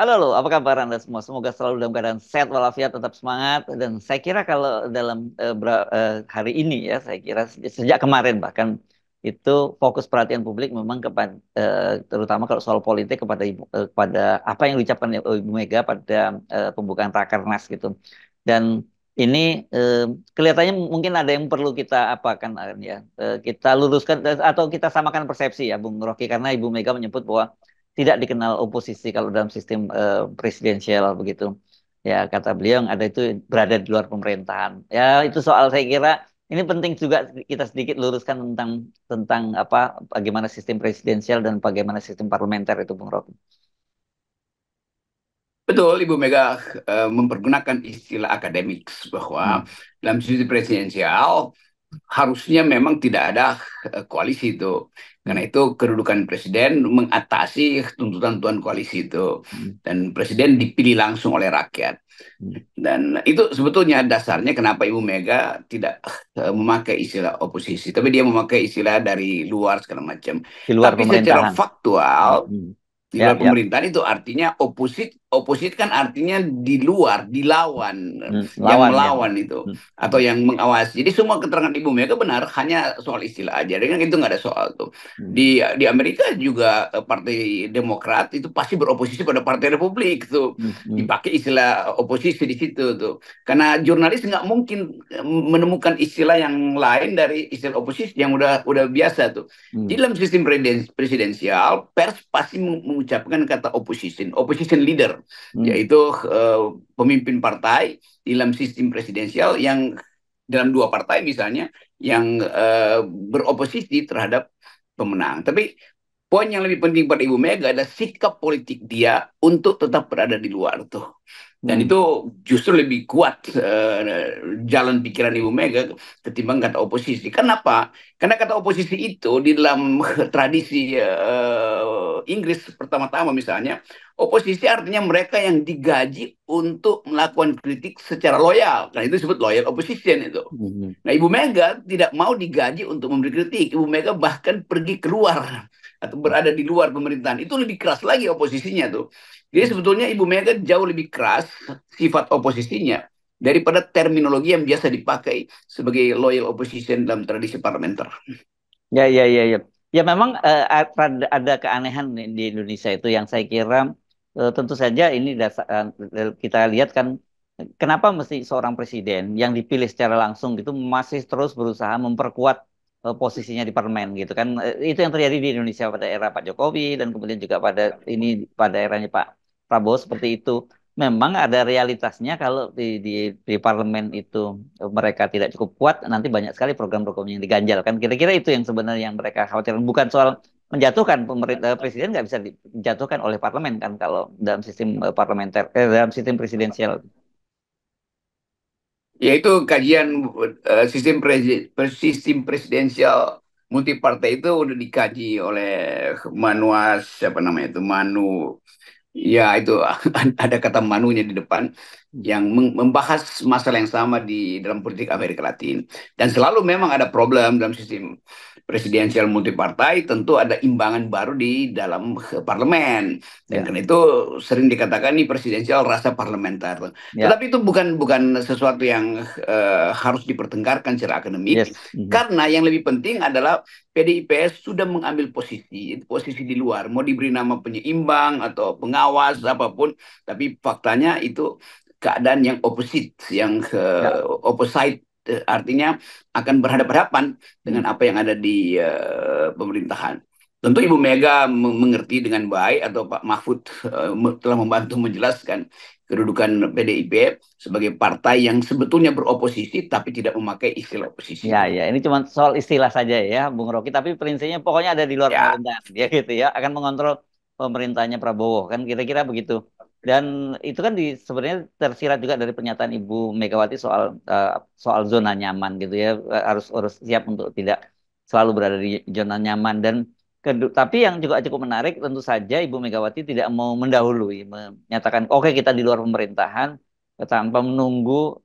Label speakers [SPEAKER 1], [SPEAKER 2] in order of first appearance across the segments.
[SPEAKER 1] Halo, apa kabar Anda semua? Semoga selalu dalam keadaan sehat walafiat, tetap semangat. Dan saya kira kalau dalam hari ini ya, saya kira sejak kemarin bahkan itu fokus perhatian publik memang kepada terutama kalau soal politik kepada apa yang diucapkan Ibu Mega pada pembukaan Rakernas gitu. Dan ini kelihatannya mungkin ada yang perlu kita apakan ya, kita luruskan atau kita samakan persepsi ya, Bung Rocky, karena Ibu Mega menyebut bahwa tidak dikenal oposisi kalau dalam sistem presidensial begitu. Ya kata beliau yang ada itu berada di luar pemerintahan. Ya itu soal saya kira ini penting juga kita sedikit luruskan tentang tentang apa bagaimana sistem presidensial dan bagaimana sistem parlementer itu Bung Rocky.
[SPEAKER 2] Betul, Ibu Mega mempergunakan istilah akademik bahwa
[SPEAKER 1] Hmm.
[SPEAKER 2] dalam sistem presidensial harusnya memang tidak ada koalisi itu.
[SPEAKER 1] Hmm.
[SPEAKER 2] Karena itu kedudukan presiden mengatasi tuntutan-tuntutan koalisi itu.
[SPEAKER 1] Hmm.
[SPEAKER 2] Dan presiden dipilih langsung oleh rakyat.
[SPEAKER 1] Hmm.
[SPEAKER 2] Dan itu sebetulnya dasarnya kenapa Ibu Mega tidak memakai istilah oposisi. Tapi dia memakai istilah dari luar segala macam.
[SPEAKER 1] Di luar
[SPEAKER 2] Tapi secara
[SPEAKER 1] pemerintahan. Hmm.
[SPEAKER 2] faktual,
[SPEAKER 1] Hmm.
[SPEAKER 2] di
[SPEAKER 1] Ya,
[SPEAKER 2] luar
[SPEAKER 1] ya.
[SPEAKER 2] pemerintahan itu artinya oposit. Oposit kan artinya di luar, dilawan,
[SPEAKER 1] Hmm.
[SPEAKER 2] yang
[SPEAKER 1] Lawan ya.
[SPEAKER 2] melawan itu
[SPEAKER 1] Hmm.
[SPEAKER 2] atau
[SPEAKER 1] Hmm.
[SPEAKER 2] yang mengawasi. Jadi semua keterangan Ibu Mega benar, hanya soal istilah aja. Dengan itu nggak ada soal tuh.
[SPEAKER 1] Hmm.
[SPEAKER 2] Di Amerika juga Partai Demokrat itu pasti beroposisi pada Partai Republik tuh.
[SPEAKER 1] Hmm. Hmm.
[SPEAKER 2] Dipakai istilah oposisi di situ tuh. Karena jurnalis nggak mungkin menemukan istilah yang lain dari istilah oposisi yang udah biasa tuh. Di
[SPEAKER 1] Hmm.
[SPEAKER 2] dalam sistem presidensial, pers pasti mengucapkan kata opposition leader,
[SPEAKER 1] Hmm.
[SPEAKER 2] yaitu pemimpin partai di dalam sistem presidensial yang dalam dua partai misalnya yang beroposisi terhadap pemenang. Tapi poin yang lebih penting pada Ibu Mega adalah sikap politik dia untuk tetap berada di luar tuh. Dan
[SPEAKER 1] Hmm.
[SPEAKER 2] itu justru lebih kuat jalan pikiran Ibu Mega ketimbang kata oposisi. Kenapa? Karena kata oposisi itu di dalam tradisi Inggris pertama-tama misalnya, oposisi artinya mereka yang digaji untuk melakukan kritik secara loyal. Nah itu disebut loyal opposition itu.
[SPEAKER 1] Hmm.
[SPEAKER 2] Nah Ibu Mega tidak mau digaji untuk memberi kritik. Ibu Mega bahkan pergi keluar atau berada di luar pemerintahan. Itu lebih keras lagi oposisinya tuh. Jadi
[SPEAKER 1] Hmm.
[SPEAKER 2] sebetulnya Ibu Mega jauh lebih keras sifat oposisinya daripada terminologi yang biasa dipakai sebagai loyal opposition dalam tradisi parlementer.
[SPEAKER 1] Ya, ya, ya, ya. Ya memang ada keanehan di Indonesia itu yang saya kira tentu saja ini dasar kita lihat kan kenapa mesti seorang presiden yang dipilih secara langsung gitu masih terus berusaha memperkuat posisinya di parlemen gitu kan. Itu yang terjadi di Indonesia pada era Pak Jokowi dan kemudian juga pada eranya Pak Prabowo seperti itu. Memang ada realitasnya kalau di parlemen itu mereka tidak cukup kuat, nanti banyak sekali program-program yang diganjalkan. Kira-kira itu yang sebenarnya yang mereka khawatirkan. Bukan soal menjatuhkan pemerintah presiden nggak bisa dijatuhkan oleh parlemen kan kalau dalam sistem parlementer, dalam sistem presidensial.
[SPEAKER 2] Yaitu kajian sistem presidensial multipartai itu udah dikaji oleh Manuas siapa namanya itu ya itu ada kata manunya di depan yang membahas masalah yang sama di dalam politik Amerika Latin. Dan selalu memang ada problem dalam sistem presidensial multipartai, tentu ada imbangan baru di dalam parlemen. Dan
[SPEAKER 1] Ya,
[SPEAKER 2] karena itu sering dikatakan ini presidensial rasa parlementer.
[SPEAKER 1] ya,
[SPEAKER 2] Tetapi itu bukan sesuatu yang harus dipertengkarkan secara akademik,
[SPEAKER 1] yes. Mhm.
[SPEAKER 2] karena yang lebih penting adalah PDIP sudah mengambil posisi, posisi di luar, mau diberi nama penyeimbang atau pengawas apapun, tapi faktanya itu keadaan yang opposite, yang
[SPEAKER 1] Ya.
[SPEAKER 2] opposite, artinya akan berhadapan-hadapan
[SPEAKER 1] Hmm.
[SPEAKER 2] dengan apa yang ada di pemerintahan. Tentu Ibu Mega mengerti dengan baik atau Pak Mahfud telah membantu menjelaskan kedudukan PDIP sebagai partai yang sebetulnya beroposisi tapi tidak memakai istilah oposisi
[SPEAKER 1] Ya,
[SPEAKER 2] itu.
[SPEAKER 1] ya, ini cuma soal istilah saja ya, Bung Rocky. Tapi prinsipnya pokoknya ada di luar
[SPEAKER 2] Ya,
[SPEAKER 1] pemerintahan, dia gitu ya, akan mengontrol pemerintahnya Prabowo kan kira-kira begitu. Dan itu kan sebenarnya tersirat juga dari pernyataan Ibu Megawati soal soal zona nyaman gitu ya, harus harus siap untuk tidak selalu berada di zona nyaman dan tapi yang juga cukup menarik tentu saja Ibu Megawati tidak mau mendahului, menyatakan oke kita di luar pemerintahan tanpa menunggu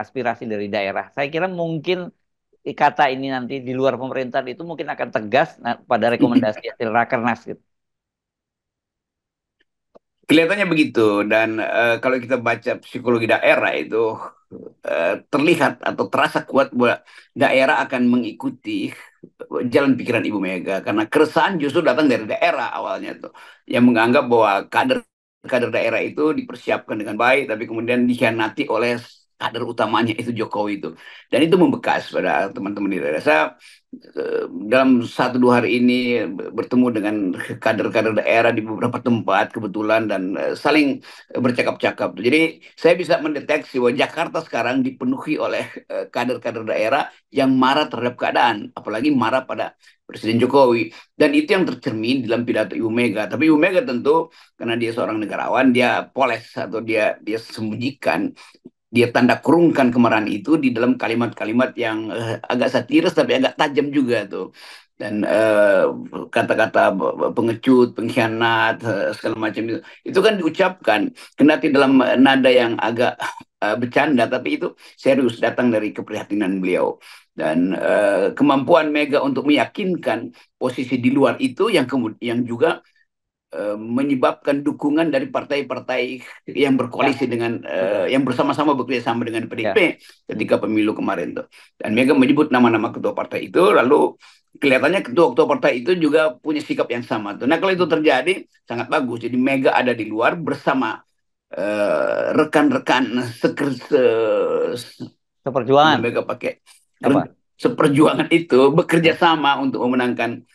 [SPEAKER 1] aspirasi dari daerah. Saya kira mungkin kata ini nanti di luar pemerintahan itu mungkin akan tegas pada rekomendasi hasil Rakernas gitu.
[SPEAKER 2] Kelihatannya begitu, dan kalau kita baca psikologi daerah itu terlihat atau terasa kuat bahwa daerah akan mengikuti jalan pikiran Ibu Mega, karena keresahan justru datang dari daerah awalnya tuh, yang menganggap bahwa kader kader daerah itu dipersiapkan dengan baik, tapi kemudian dikhianati oleh kader utamanya itu Jokowi itu, dan itu membekas pada teman-teman di daerah. Saya dalam 1 2 hari ini bertemu dengan kader-kader daerah di beberapa tempat kebetulan, dan saling bercakap-cakap. Jadi saya bisa mendeteksi bahwa Jakarta sekarang dipenuhi oleh kader-kader daerah yang marah terhadap keadaan, apalagi marah pada Presiden Jokowi. Dan itu yang tercermin dalam pidato Ibu Mega. Tapi Ibu Mega tentu karena dia seorang negarawan, dia poles atau dia sembunyikan, dia tanda kurungkan kemarahan itu di dalam kalimat-kalimat yang agak satiris tapi agak tajam juga tuh, dan kata-kata pengecut, pengkhianat, segala macam itu kan diucapkan kendati dalam nada yang agak bercanda, tapi itu serius datang dari keprihatinan beliau, dan kemampuan Mega untuk meyakinkan posisi di luar itu yang yang juga menyebabkan dukungan dari partai-partai yang
[SPEAKER 1] Ya,
[SPEAKER 2] berkoalisi dengan
[SPEAKER 1] betul.
[SPEAKER 2] yang bersama-sama bekerja sama dengan
[SPEAKER 1] Ya.
[SPEAKER 2] PDIP
[SPEAKER 1] Hmm.
[SPEAKER 2] ketika pemilu kemarin tuh. Dan Mega menyebut nama-nama ketua partai itu, lalu kelihatannya ketua-ketua partai itu juga punya sikap yang sama tuh. Nah, kalau itu terjadi sangat bagus. Jadi Mega ada di luar bersama rekan-rekan Ibu
[SPEAKER 1] Seperjuangan.
[SPEAKER 2] Mega pakai
[SPEAKER 1] Apa?
[SPEAKER 2] seperjuangan itu bekerja
[SPEAKER 1] Nah,
[SPEAKER 2] sama untuk memenangkan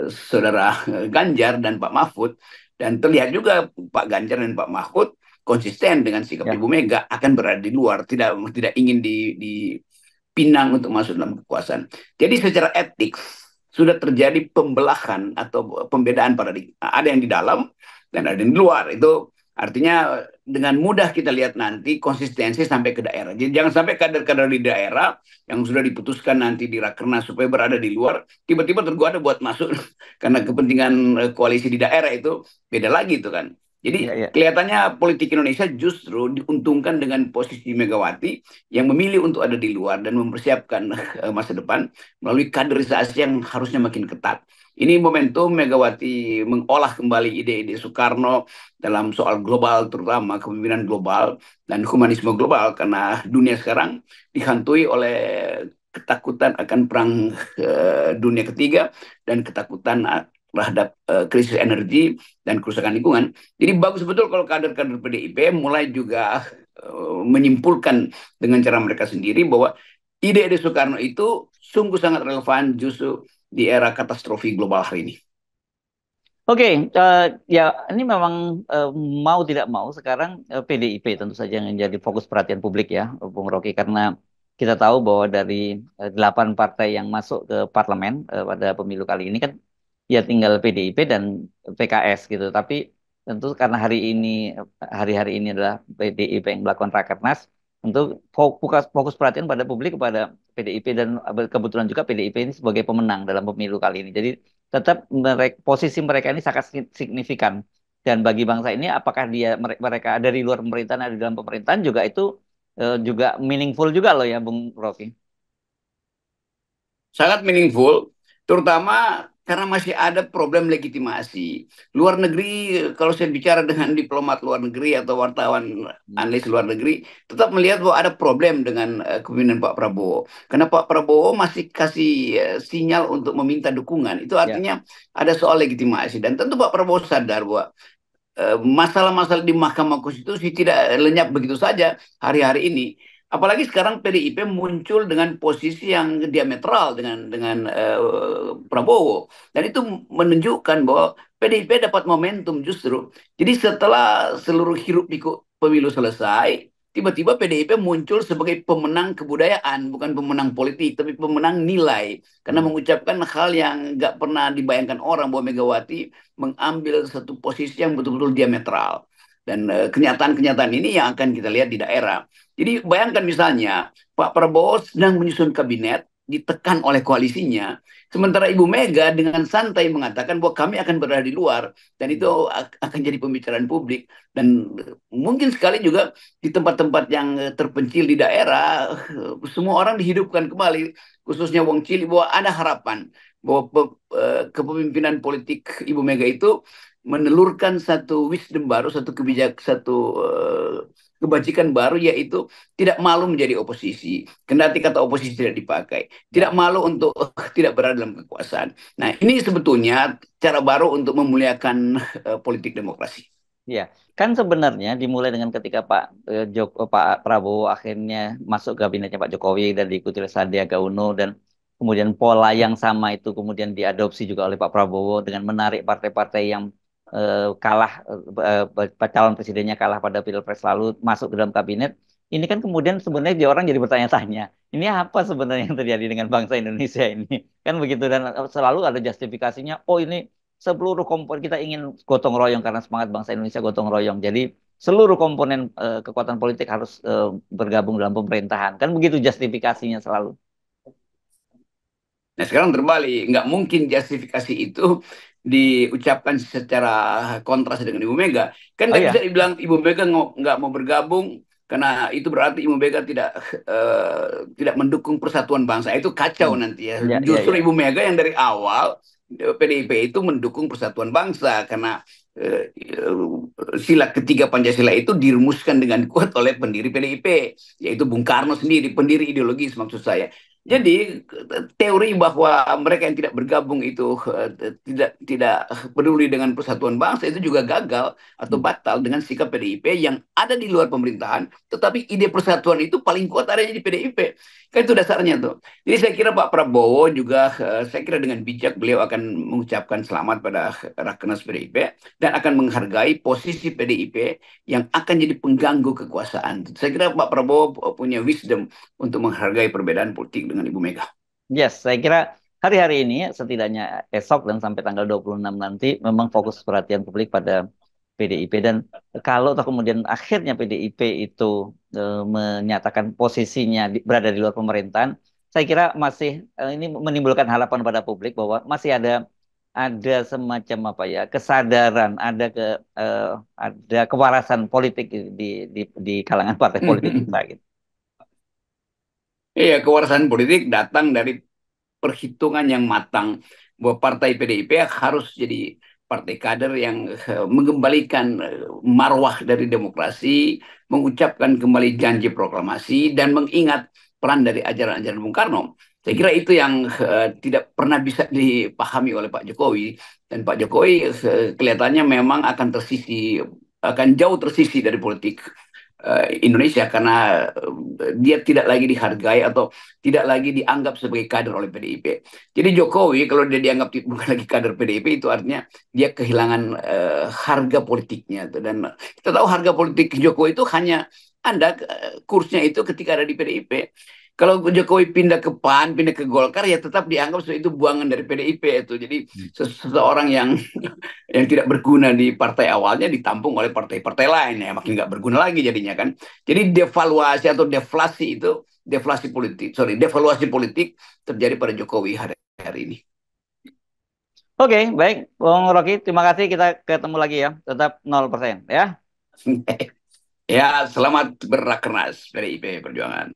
[SPEAKER 2] saudara Ganjar dan Pak Mahfud, dan terlihat juga Pak Ganjar dan Pak Mahfud konsisten dengan sikap
[SPEAKER 1] ya.
[SPEAKER 2] Ibu Mega, akan berada di luar, tidak tidak ingin dipinang untuk masuk dalam kekuasaan. Jadi secara etik sudah terjadi pembelahan atau pembedaan paradigma. Ada yang di dalam dan ada yang di luar. Itu artinya dengan mudah kita lihat nanti konsistensi sampai ke daerah. Jadi jangan sampai kader-kader di daerah yang sudah diputuskan nanti di rakernas supaya berada di luar, tiba-tiba tergoda buat masuk karena kepentingan koalisi di daerah itu beda lagi itu kan.
[SPEAKER 1] Ya,
[SPEAKER 2] Jadi
[SPEAKER 1] ya.
[SPEAKER 2] kelihatannya politik Indonesia justru diuntungkan dengan posisi Megawati yang memilih untuk ada di luar dan mempersiapkan masa depan melalui kaderisasi yang harusnya makin ketat. Ini momentum Megawati mengolah kembali ide-ide Soekarno dalam soal global, terutama kepemimpinan global dan humanisme global, karena dunia sekarang dihantui oleh ketakutan akan perang dunia ketiga dan ketakutan terhadap krisis energi dan kerusakan lingkungan. Jadi bagus betul kalau kader-kader PDIP mulai juga menyimpulkan dengan cara mereka sendiri bahwa ide-ide Soekarno itu sungguh sangat relevan justru di era katastrofi global hari ini.
[SPEAKER 1] Oke, ya ini memang eh, mau tidak mau sekarang PDIP tentu saja yang menjadi fokus perhatian publik ya, Bung Rocky, karena kita tahu bahwa dari 8 partai yang masuk ke parlemen pada pemilu kali ini kan ya tinggal PDIP dan PKS gitu. Tapi tentu karena hari-hari ini adalah PDIP yang melakukan rakernas, tentu fokus perhatian pada publik kepada PDIP, dan kebetulan juga PDIP ini sebagai pemenang dalam pemilu kali ini. Jadi tetap posisi mereka ini sangat signifikan. Dan bagi bangsa ini, apakah mereka ada di luar pemerintahan, ada di dalam pemerintahan juga itu juga meaningful juga loh ya, Bung Rocky.
[SPEAKER 2] Sangat meaningful, terutama karena masih ada problem legitimasi. Luar negeri, kalau saya bicara dengan diplomat luar negeri atau wartawan
[SPEAKER 1] Hmm.
[SPEAKER 2] analis luar negeri, tetap melihat bahwa ada problem dengan kepemimpinan Pak Prabowo. Karena Pak Prabowo masih kasih sinyal untuk meminta dukungan. Itu
[SPEAKER 1] Ya,
[SPEAKER 2] artinya ada soal legitimasi. Dan tentu Pak Prabowo sadar bahwa masalah-masalah di Mahkamah Konstitusi tidak lenyap begitu saja hari-hari ini. Apalagi sekarang PDIP muncul dengan posisi yang diametral dengan Prabowo, dan itu menunjukkan bahwa PDIP dapat momentum justru. Jadi setelah seluruh hiruk pikuk pemilu selesai, tiba-tiba PDIP muncul sebagai pemenang kebudayaan, bukan pemenang politik, tapi pemenang nilai. Karena
[SPEAKER 1] hmm,
[SPEAKER 2] mengucapkan hal yang nggak pernah dibayangkan orang, bahwa Megawati mengambil satu posisi yang betul-betul diametral. Dan kenyataan-kenyataan ini yang akan kita lihat di daerah. Jadi bayangkan misalnya Pak Prabowo sedang menyusun kabinet, ditekan oleh koalisinya, sementara Ibu Mega dengan santai mengatakan bahwa kami akan berada di luar, dan itu
[SPEAKER 1] hmm,
[SPEAKER 2] akan jadi pembicaraan publik. Dan mungkin sekali juga di tempat-tempat yang terpencil di daerah, semua orang dihidupkan kembali, khususnya Wong Cili, bahwa ada harapan bahwa kepemimpinan politik Ibu Mega itu menelurkan satu wisdom baru, satu kebajikan baru, yaitu tidak malu menjadi oposisi. Kendati kata oposisi tidak dipakai, tidak
[SPEAKER 1] Ya.
[SPEAKER 2] malu untuk tidak berada dalam kekuasaan. Nah, ini sebetulnya cara baru untuk memuliakan politik demokrasi.
[SPEAKER 1] Iya, kan sebenarnya dimulai dengan ketika Pak Prabowo akhirnya masuk kabinetnya Pak Jokowi dan diikuti oleh Sandiaga Uno, dan kemudian pola yang sama itu kemudian diadopsi juga oleh Pak Prabowo dengan menarik partai-partai yang kalah, calon presidennya kalah pada Pilpres lalu masuk ke dalam kabinet. Ini kan kemudian sebenarnya orang jadi bertanya-tanya, ini apa sebenarnya yang terjadi dengan bangsa Indonesia ini? Kan begitu, dan selalu ada justifikasinya. Oh, ini seluruh komponen kita ingin gotong royong karena semangat bangsa Indonesia gotong royong. Jadi seluruh komponen kekuatan politik harus bergabung dalam pemerintahan. Kan begitu justifikasinya selalu.
[SPEAKER 2] Nah, sekarang terbalik, nggak mungkin justifikasi itu diucapkan secara kontras dengan Ibu Mega. Kan
[SPEAKER 1] Oh
[SPEAKER 2] nggak bisa
[SPEAKER 1] ya.
[SPEAKER 2] dibilang Ibu Mega nggak mau bergabung karena itu berarti Ibu Mega tidak mendukung persatuan bangsa. Itu kacau
[SPEAKER 1] Hmm.
[SPEAKER 2] nanti ya.
[SPEAKER 1] Ya, ya,
[SPEAKER 2] Justru
[SPEAKER 1] ya.
[SPEAKER 2] Ibu Mega yang dari awal PDIP itu mendukung persatuan bangsa karena sila ketiga Pancasila itu dirumuskan dengan kuat oleh pendiri PDIP, yaitu Bung Karno sendiri, pendiri ideologis maksud saya.
[SPEAKER 1] Hmm.
[SPEAKER 2] Jadi teori bahwa mereka yang tidak bergabung itu tidak peduli dengan persatuan bangsa itu juga gagal atau
[SPEAKER 1] Hmm.
[SPEAKER 2] batal dengan sikap PDIP yang ada di luar pemerintahan, tetapi ide persatuan itu paling kuat adanya di PDIP. Kan itu dasarnya tuh. Jadi saya kira Pak Prabowo juga, saya kira dengan bijak beliau akan mengucapkan selamat pada Rakernas PDIP dan akan menghargai posisi PDIP yang akan jadi pengganggu kekuasaan. Saya kira Pak Prabowo punya wisdom untuk menghargai perbedaan politik dengan Ibu Mega.
[SPEAKER 1] Yes, saya kira hari-hari ini setidaknya esok dan sampai tanggal 26 nanti memang fokus perhatian publik pada PDIP, dan kalau toh kemudian akhirnya PDIP itu menyatakan posisinya berada di luar pemerintahan, saya kira masih ini menimbulkan harapan pada publik bahwa masih ada semacam apa ya, kesadaran, eh, ada kewarasan politik di di kalangan partai politik kita gitu.
[SPEAKER 2] Iya, kewarasan politik datang dari perhitungan yang matang bahwa partai PDIP harus jadi partai kader yang mengembalikan marwah dari demokrasi, mengucapkan kembali janji proklamasi, dan mengingat peran dari ajaran-ajaran Bung Karno. Saya
[SPEAKER 1] Hmm.
[SPEAKER 2] kira itu yang tidak pernah bisa dipahami oleh Pak Jokowi. Dan Pak Jokowi kelihatannya memang akan jauh tersisi dari politik Indonesia karena dia tidak lagi dihargai atau tidak lagi dianggap sebagai kader oleh PDIP. Jadi Jokowi kalau dia dianggap bukan lagi kader PDIP itu artinya dia kehilangan harga politiknya. Dan kita tahu harga politik Jokowi itu hanya ada kursnya itu ketika ada di PDIP. Kalau Jokowi pindah ke PAN, pindah ke Golkar, ya tetap dianggap itu buangan dari PDIP itu. Jadi seseorang yang tidak berguna di partai awalnya ditampung oleh partai-partai lain, ya makin nggak berguna lagi jadinya kan. Jadi devaluasi atau deflasi itu, devaluasi politik terjadi pada Jokowi hari ini.
[SPEAKER 1] Oke, baik, Bung Rocky, terima kasih. Kita ketemu lagi ya. Tetap 0% ya.
[SPEAKER 2] Ya, selamat berrakernas PDIP Perjuangan.